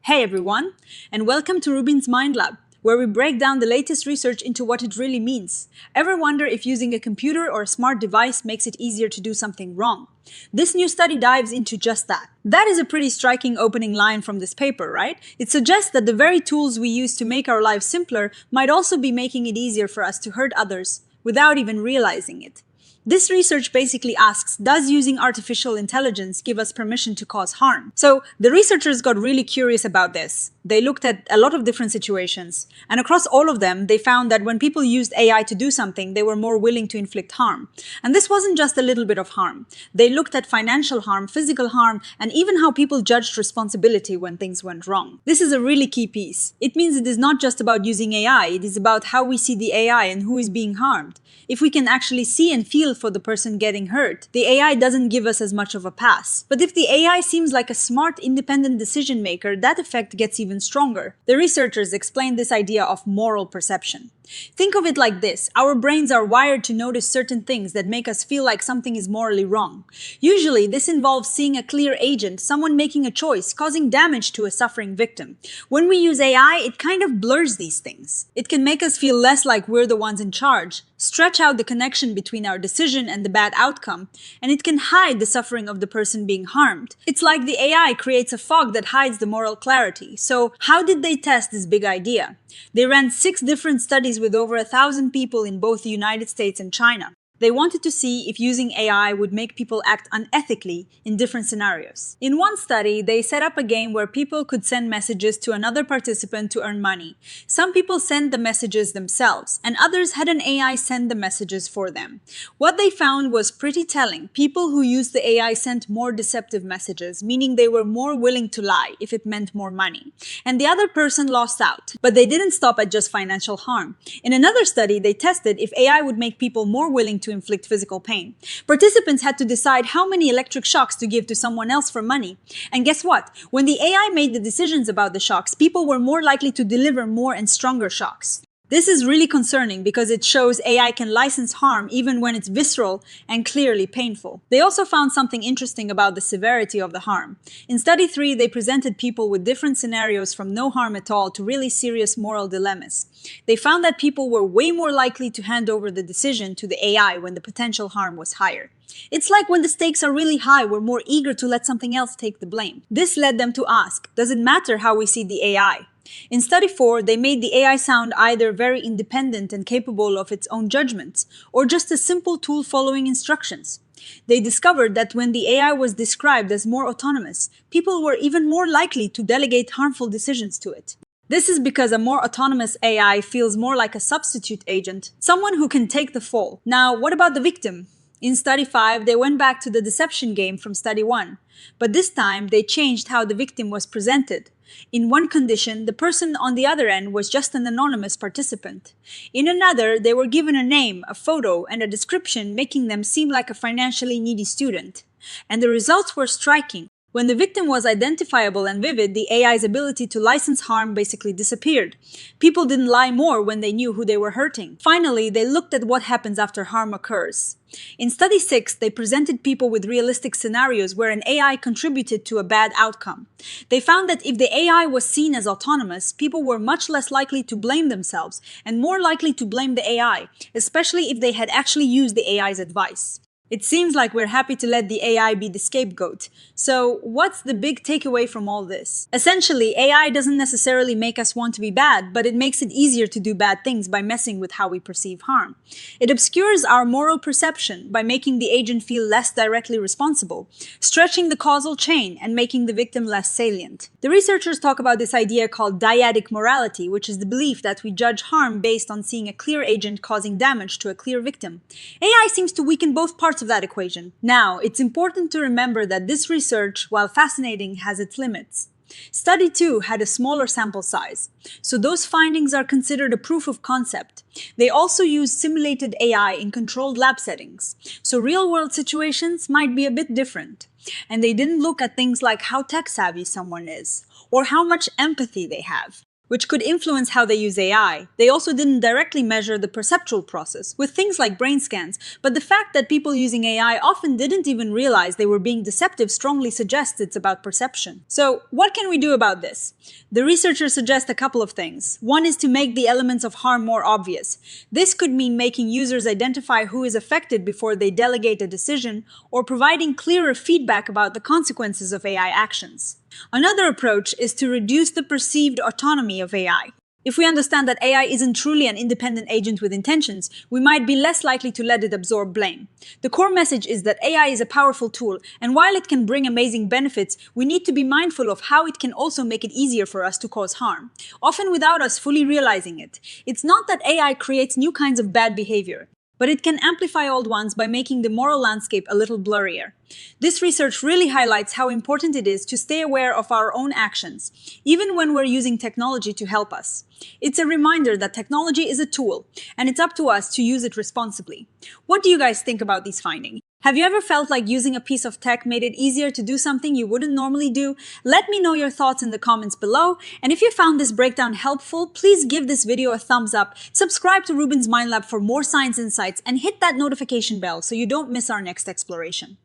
Hey everyone, and welcome to RUBIN'S Mind Lab, where we break down the latest research into what it really means. Ever wonder if using a computer or a smart device makes it easier to do something wrong? This new study dives into just that. That is a pretty striking opening line from this paper, right? It suggests that the very tools we use to make our lives simpler might also be making it easier for us to hurt others without even realizing it. This research basically asks, does using artificial intelligence give us permission to cause harm? So the researchers got really curious about this. They looked at a lot of different situations, and across all of them, they found that when people used AI to do something, they were more willing to inflict harm. And this wasn't just a little bit of harm. They looked at financial harm, physical harm, and even how people judged responsibility when things went wrong. This is a really key piece. It means it is not just about using AI, it is about how we see the AI and who is being harmed. If we can actually see and feel for the person getting hurt, the AI doesn't give us as much of a pass. But if the AI seems like a smart, independent decision maker, that effect gets even stronger. The researchers explained this idea of moral perception. Think of it like this. Our brains are wired to notice certain things that make us feel like something is morally wrong. Usually, this involves seeing a clear agent, someone making a choice, causing damage to a suffering victim. When we use AI, it kind of blurs these things. It can make us feel less like we're the ones in charge, stretch out the connection between our decision and the bad outcome, and it can hide the suffering of the person being harmed. It's like the AI creates a fog that hides the moral clarity. So, how did they test this big idea? They ran 6 different studies with over 1,000 people in both the United States and China. They wanted to see if using AI would make people act unethically in different scenarios. In one study, they set up a game where people could send messages to another participant to earn money. Some people sent the messages themselves, and others had an AI send the messages for them. What they found was pretty telling. People who used the AI sent more deceptive messages, meaning they were more willing to lie if it meant more money. And the other person lost out. But they didn't stop at just financial harm. In another study, they tested if AI would make people more willing to inflict physical pain. Participants had to decide how many electric shocks to give to someone else for money. And guess what? When the AI made the decisions about the shocks, people were more likely to deliver more and stronger shocks. This is really concerning because it shows AI can license harm even when it's visceral and clearly painful. They also found something interesting about the severity of the harm. In study 3, they presented people with different scenarios from no harm at all to really serious moral dilemmas. They found that people were way more likely to hand over the decision to the AI when the potential harm was higher. It's like when the stakes are really high, we're more eager to let something else take the blame. This led them to ask, does it matter how we see the AI? In study 4, they made the AI sound either very independent and capable of its own judgments, or just a simple tool following instructions. They discovered that when the AI was described as more autonomous, people were even more likely to delegate harmful decisions to it. This is because a more autonomous AI feels more like a substitute agent, someone who can take the fall. Now, what about the victim? In study 5, they went back to the deception game from study 1, but this time they changed how the victim was presented. In one condition, the person on the other end was just an anonymous participant. In another, they were given a name, a photo, and a description making them seem like a financially needy student. And the results were striking. When the victim was identifiable and vivid, the AI's ability to license harm basically disappeared. People didn't lie more when they knew who they were hurting. Finally, they looked at what happens after harm occurs. In study 6, they presented people with realistic scenarios where an AI contributed to a bad outcome. They found that if the AI was seen as autonomous, people were much less likely to blame themselves and more likely to blame the AI, especially if they had actually used the AI's advice. It seems like we're happy to let the AI be the scapegoat. So, what's the big takeaway from all this? Essentially, AI doesn't necessarily make us want to be bad, but it makes it easier to do bad things by messing with how we perceive harm. It obscures our moral perception by making the agent feel less directly responsible, stretching the causal chain and making the victim less salient. The researchers talk about this idea called dyadic morality, which is the belief that we judge harm based on seeing a clear agent causing damage to a clear victim. AI seems to weaken both parts of that equation. Now, it's important to remember that this research, while fascinating, has its limits. Study 2 had a smaller sample size, so those findings are considered a proof of concept. They also used simulated AI in controlled lab settings, so real-world situations might be a bit different. And they didn't look at things like how tech-savvy someone is, or how much empathy they have. which could influence how they use AI. They also didn't directly measure the perceptual process with things like brain scans, but the fact that people using AI often didn't even realize they were being deceptive strongly suggests it's about perception. So, what can we do about this? The researchers suggest a couple of things. One is to make the elements of harm more obvious. This could mean making users identify who is affected before they delegate a decision, or providing clearer feedback about the consequences of AI actions. Another approach is to reduce the perceived autonomy of AI. If we understand that AI isn't truly an independent agent with intentions, we might be less likely to let it absorb blame. The core message is that AI is a powerful tool, and while it can bring amazing benefits, we need to be mindful of how it can also make it easier for us to cause harm, often without us fully realizing it. It's not that AI creates new kinds of bad behavior, but it can amplify old ones by making the moral landscape a little blurrier. This research really highlights how important it is to stay aware of our own actions, even when we're using technology to help us. It's a reminder that technology is a tool, and it's up to us to use it responsibly. What do you guys think about these findings? Have you ever felt like using a piece of tech made it easier to do something you wouldn't normally do? Let me know your thoughts in the comments below, and if you found this breakdown helpful, please give this video a thumbs up, subscribe to RUBIN'S Mind Lab for more science insights, and hit that notification bell so you don't miss our next exploration.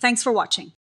Thanks for watching.